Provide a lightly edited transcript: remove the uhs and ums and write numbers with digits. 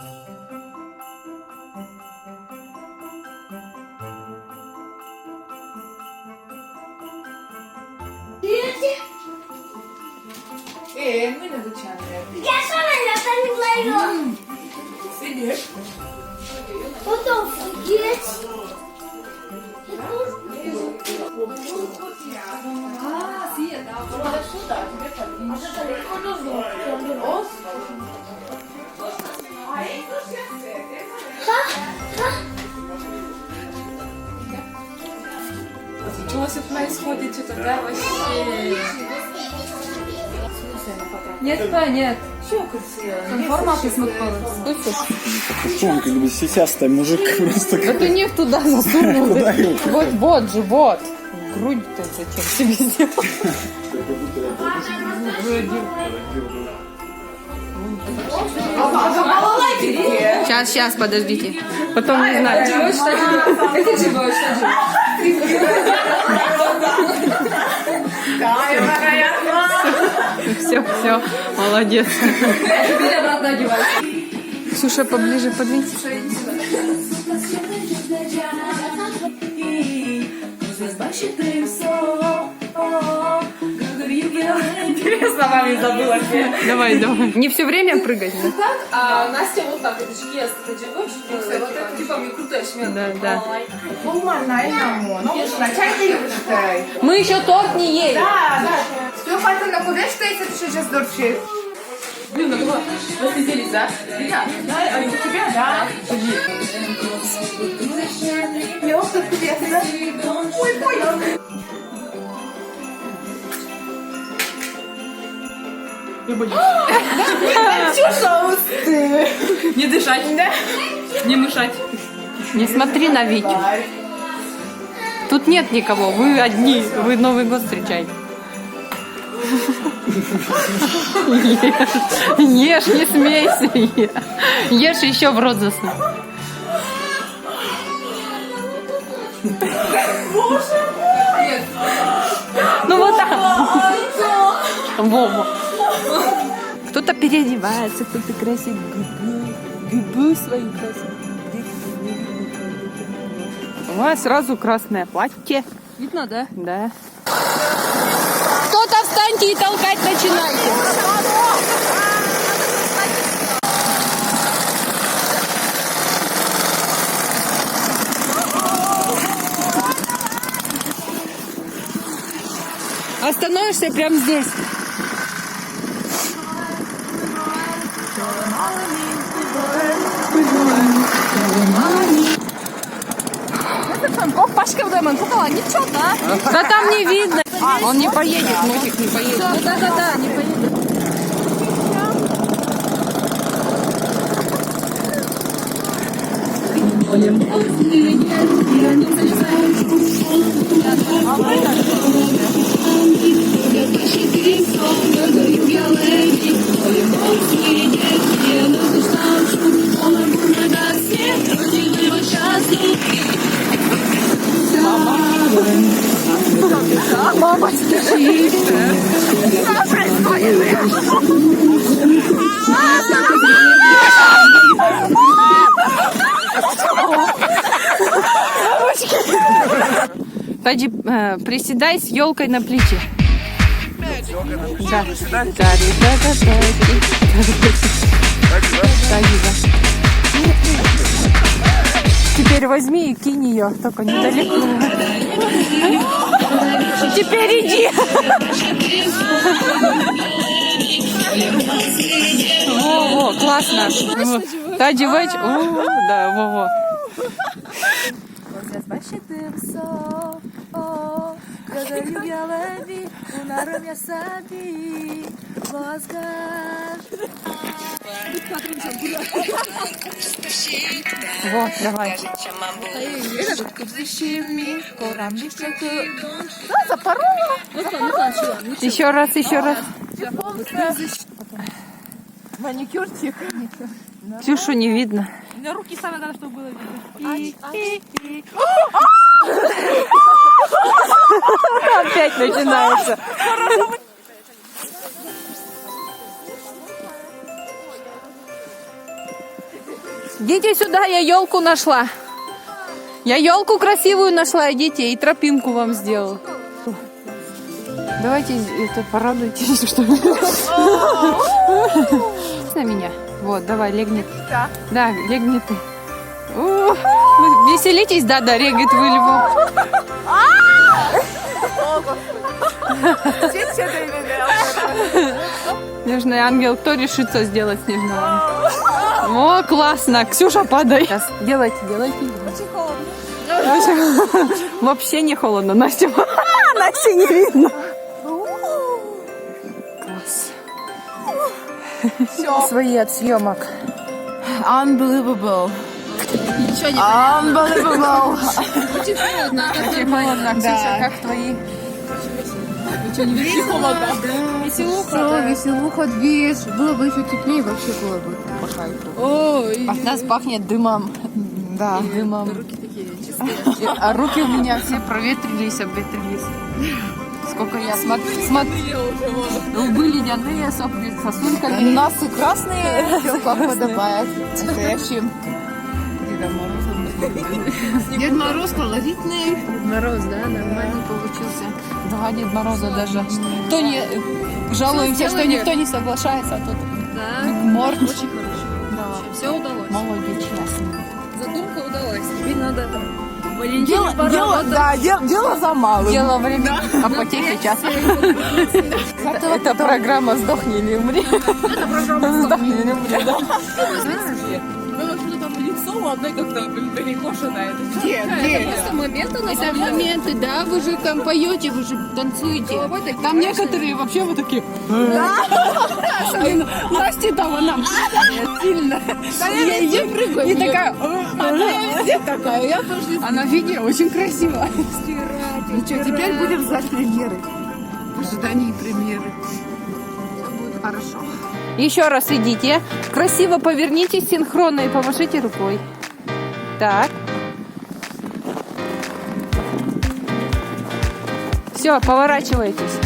Ми не вичали. Я сама не плаю. Сидиш. Потом сидеть. Чего все происходит? Что-то, да, вообще. Нет, нет. Все красиво. Информация смыкалась. Он как бы сисястый мужик просто. Да ты не туда засунул. Куда его? Вот живот. Грудь-то зачем себе сделал? Сейчас, подождите. Потом не знаю. Все, молодец. Теперь обратно одевайся. Ксюша, поближе подвинься. Интересно, маме забыла где. Давай. Не все время прыгать, да? Так, а Настя вот так. Это же ест. Это же очень вкусно. Вот это типа мне крутая смена. Да. Чай. Мы еще торт не ели. Все, Фатина, куди ж ти це сейчас дорчив? Блин, ну давай, посиделись, да? Да, а у тебя, да? Лёгко тебе, да? Ой, понял. Не дышать. Не мешать. Не смотри на Витю. Тут нет никого, вы одни. Вы Новый год встречаете. Ешь, не смейся. Ешь еще в рот засунь. Ну вот так. Вова. Кто-то переодевается, кто-то красит губы свою красит. У вас сразу красное платье. Видно, да? Да. Кто-то встаньте и толкать начинайте. Остановишься прямо здесь. Пашка вдома, ничего, да? Да там не видно. Он не поедет, Мотик не поедет. Да, не поедет. Мама, Тади, приседай с елкой на плече. Да. Теперь возьми и кинь ее, только недалеко. Теперь иди. Во, классно. Тади, да, во. Вот, давай. Еще раз. Маникюрчик. Ксюшу не видно. На руки самое надо, чтобы было видно. Опять начинается. Идите сюда, я елку нашла. Я елку красивую нашла, идите, и тропинку вам сделал. Давайте это порадуйтесь, что ли. На меня. Вот, давай, легни. Да, легни ты. О, вы веселитесь, да, регает вы льву. Снежный ангел, кто решится сделать снежного ангела? О, классно, Ксюша, падай. Сейчас, делайте. Очень холодно. Вообще не холодно, Настя. Насти не видно. Класс. Все. Свои от съемок. Unbelievable. Ничего не Unbelievable. Очень холодно. Очень холодно. Ксюша, как твои? Ничего не видишь? Холодно. Все, веселуха, движ. Было бы еще теплее, вообще было бы по кайфу. Ой. От нас пахнет дымом. Да. Дымом. Руки такие чистые. А руки у меня все проветрились, обветрились. Сколько я смотрю. Лбы ледяные, сопли с сосульками. Носы красные, все как подобает. Настоящим Дедом Морозом. Дед Мороз колоритный. Мороз, да, нормальный получился. Два Дед Мороза даже. Кто не жалуемся, что никто не соглашается, а тут Да. морд. Очень хорошо. Да. Все удалось. Молодец, честно. Задумка удалась. Теперь надо Валентине поработать. Дело за малым. Дело время. А потеть сейчас. Это программа «Сдохни или умри». Это программа «Сдохни или умри», да. Было что-то там лицо у одной как-то перекошенное. Где? Это моменты, Это моменты, да, вы же там поете, вы же танцуете. Там некоторые вообще вот такие. Настя там, она сильно. Я прыгаю. И такая, она везде такая. Я тоже. Она в видео очень красиво. Ну что, теперь будем ждать премьеры. В ожидании премьеры. Все будет хорошо. Еще раз идите. Красиво повернитесь синхронно и помашите рукой. Так. Все, поворачивайтесь.